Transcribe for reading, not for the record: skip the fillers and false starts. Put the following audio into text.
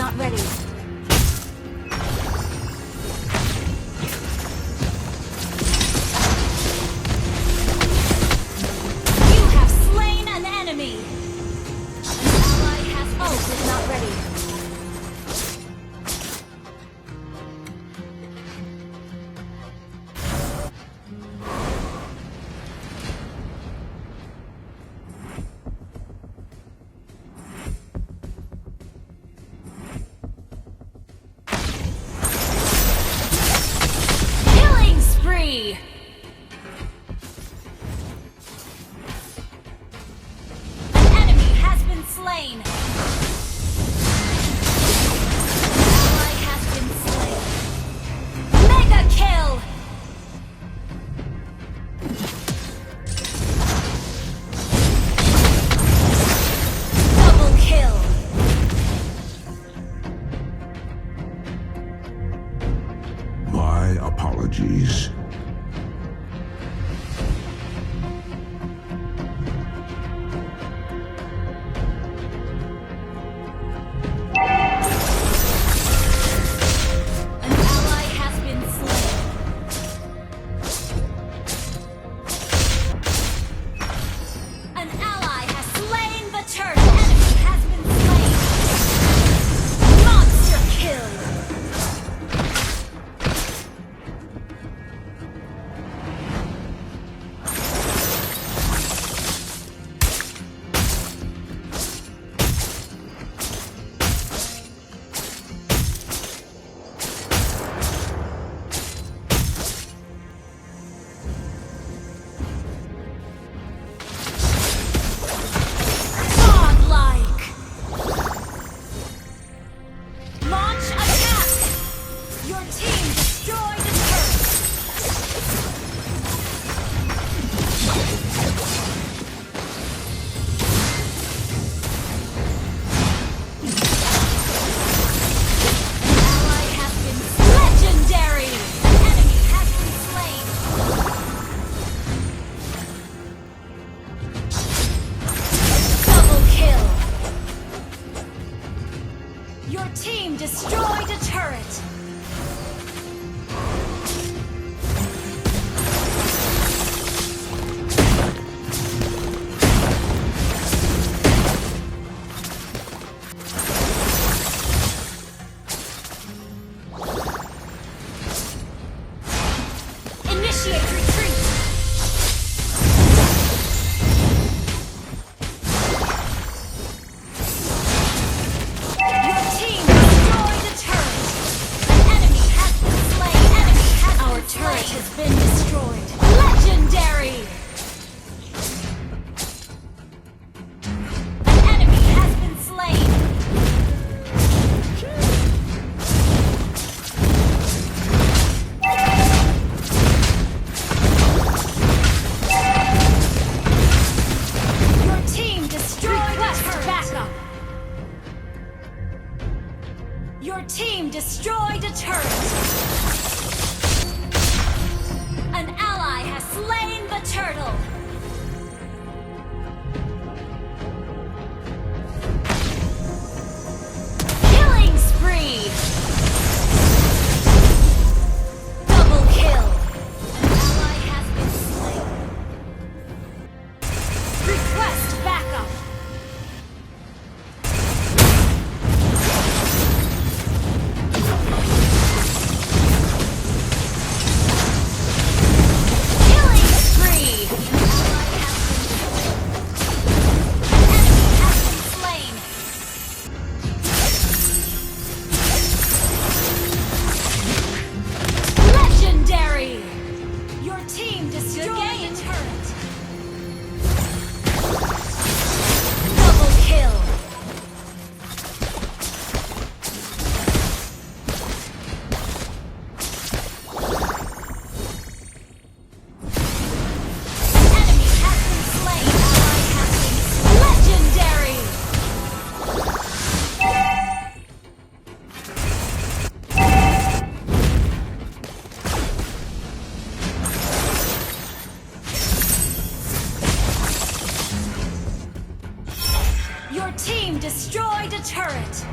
not ready. You have slain an enemy. An ally has ult is not ready. Killing spree! An enemy has been slain. An ally has been slain. Mega kill! Double kill! My apologies. An ally has been slain. An ally has slain the turtle. An enemy has been slain. Monster kill! Godlike! Launch attack! Your team destroyed a turret! An ally has been legendary! An enemy has been slain! Double kill! Your team destroyed a turret! Initiate retreat! Your team destroyed a turret! An enemy has been slain! Enemy has Our turret has been destroyed! Legendary! An enemy has been slain! Your team destroyed a turret! Backup! Your team destroyed a turret! An ally has slain the turtle! Killing spree! Double kill! An ally has been slain. Request backup! Killing spree! An enemy has been slain. Legendary! Your team destroyed a turret. Double kill! An enemy has been slain. Ally has been legendary! Your team destroyed a turret!